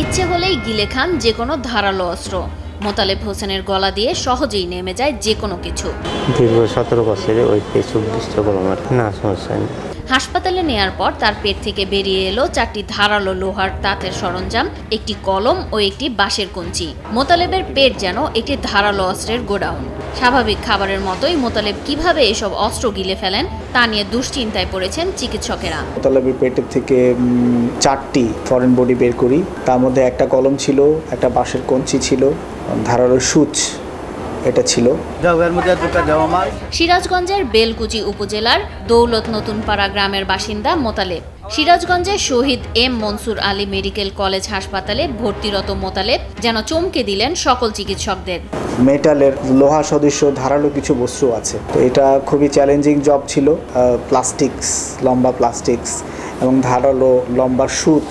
ইচ্ছে হলেই গিলে খান যে কোনো ধারালো অস্ত্র। মোতালেব হোসেনের গলা দিয়ে সহজেই নেমে যায় যে কোনো কিছু। দীর্ঘ 17 বছরে ওই 24টা কলমের না সমস্যা নেই। হাসপাতালে নেয়ার পর তার পেট থেকে বেরিয়ে এলো 4টি ধারালো লোহার দাঁতের সরঞ্জাম, একটি কলম ও একটি বাঁশের কঞ্চি। মোতালেবের পেট যেন একটি ধারালো অস্ত্রের গোডাউন। স্বাভাবিক খাবারের মতোই মোতালেব কিভাবে এসব অস্ত্র গিলে ফেলেন তা নিয়ে দুশ্চিন্তায় পড়েছেন চিকিৎসকেরা। মোতালেবের পেটের থেকে 4টি ফরেন বডি বের করি। তার মধ্যে একটা কলম ছিল, একটা বাঁশের কঞ্চি ছিল, ধারালো সূচ এটা ছিল। সিরাজগঞ্জের বেলকুচি উপজেলার দৌলত নতুনপাড়া গ্রামের বাসিন্দা মোতালেব। সিরাজগঞ্জের Shahid M Mansur Ali medical college হাসপাতালে ভর্তিরত মোতালেব যেন চমকে দিলেন সকল চিকিৎসকদের। মেটালের লোহা সদৃশ ধারালো কিছু বস্তু আছে, তো এটা খুবই চ্যালেঞ্জিং জব ছিল। প্লাস্টিক্স, লম্বা প্লাস্টিক্স এবং ধারালো লম্বা সূচ,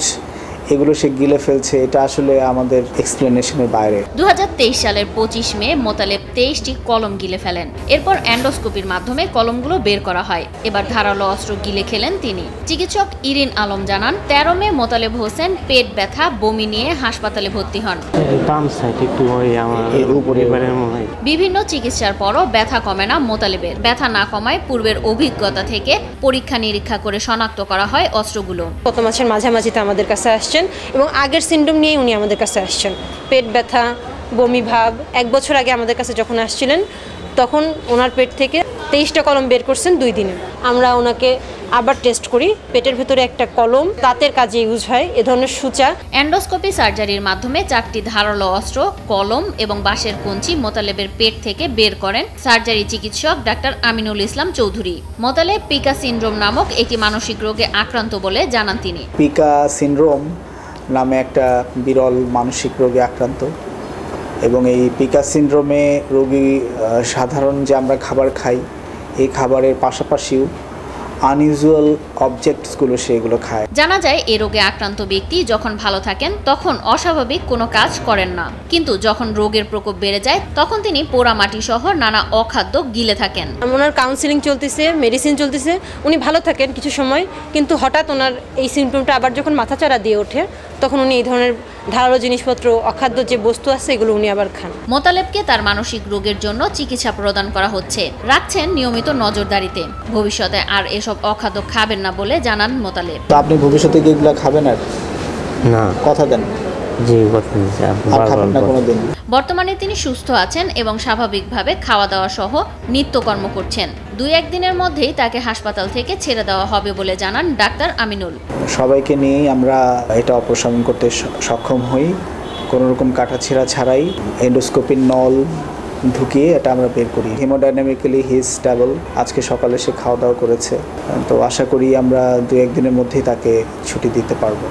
এগুলো সে গিলে ফেলছে, এটা আসলে আমাদের এক্সপ্লেনেশনের বাইরে। 2023 সালের 25 মে মোতালেব 23টি কলম গিলে ফেলেন। এরপর অ্যান্ডোস্কোপির মাধ্যমে কলমগুলো বের করা হয়। এবার ধারালো অস্ত্র গিলে খেলেন তিনি। চিকিৎসক ইরিন আলম জানান, 13 মে মোতালেব হোসেন পেট ব্যথা, বমি নিয়ে হাসপাতালে ভর্তি হন। বিভিন্ন চিকিৎসার পরও ব্যথা কমে না মোতালেবের। ব্যথা না কমায় পূর্বের অভিজ্ঞতা থেকে পরীক্ষা নিরীক্ষা করে শনাক্ত করা হয় অস্ত্রগুলো। গত মাসের মাঝামাঝিতে আমাদের কাছে আসছেন এবং আগের সিন্ড্রোম নিয়ে উনি আমাদের কাছে আসছেন। পেট ব্যথা, বমি ভাব। 1 বছর আগে আমাদের কাছে যখন আসছিলেন তখন ওনার পেট থেকে 23টা কলম বের করছেন 2 দিনে। আমরা ওনাকে আবার টেস্ট করি। পেটের ভেতরে একটা কলম দাঁতের কাজে ইউজ হয়, এ ধরনের সূচা। অ্যান্ডোস্কোপি সার্জারির মাধ্যমে 4টি ধারালো অস্ত্র, কলম এবং বাঁশের কঞ্চি মোতালেবের পেট থেকে বের করেন সার্জারি চিকিৎসক doctor Aminul Islam Chowdhury. Motaleb Pika syndrome নামক একটি মানসিক রোগে আক্রান্ত বলে জানান তিনি। পিকা সিন্ড্রোম নামে একটা বিরল মানসিক রোগে আক্রান্ত, এবং এই পিকা সিন্ড্রোমে রোগী সাধারণ যে আমরা খাবার খাই, এই খাবারের পাশাপাশিও আনইউজুয়াল অবজেক্টসগুলো সেগুলো খায়। জানা যায় এই রোগে আক্রান্ত ব্যক্তি যখন ভালো থাকেন তখন অস্বাভাবিক কোনো কাজ করেন না, কিন্তু যখন রোগের প্রকোপ বেড়ে যায় তখন তিনি পোড়ামাটি সহ নানা অখাদ্য গিলে থাকেন। ওনার কাউন্সিলিং চলতেছে, মেডিসিন চলতেছে, উনি ভালো থাকেন কিছু সময়, কিন্তু হঠাৎ ওনার এই সিমটমটা আবার যখন মাথাচাড়া দিয়ে ওঠে তখন উনি এই ধরনের ধারালো জিনিসপত্র, অখাদ্য যে বস্তু আছে এগুলো উনি আবার খান। মোতালেবকে তার মানসিক রোগের জন্য চিকিৎসা প্রদান করা হচ্ছে, রাখছেন নিয়মিত নজরদারিতে। ভবিষ্যতে আর এসব অখাদ্য খাবেন না বলে জানান মোতালেব। তো আপনি ভবিষ্যতে কি এগুলো খাবেন? আর না, কথা দেন। বর্তমানে তিনি সুস্থ আছেন এবং স্বাভাবিকভাবে খাওয়া দাওয়া সহ নিত্যকর্ম করছেন। 2-1 দিনের মধ্যেই তাকে হাসপাতাল থেকে ছেড়ে দেওয়া হবে বলে জানান ডাক্তার আমিনুল। সবাইকে নিয়েই আমরা এটা অপসারণ করতে সক্ষম হই, কোনো রকম কাটাছেঁড়া ছাড়াই। এন্ডোস্কোপির নল ঢুকিয়ে এটা আমরা বের করি। Hemodynamically he is stable. আজকে সকালে সে খাওয়া দাওয়া করেছে, তো আশা করি আমরা 2-1 দিনের মধ্যেই তাকে ছুটি দিতে পারবো।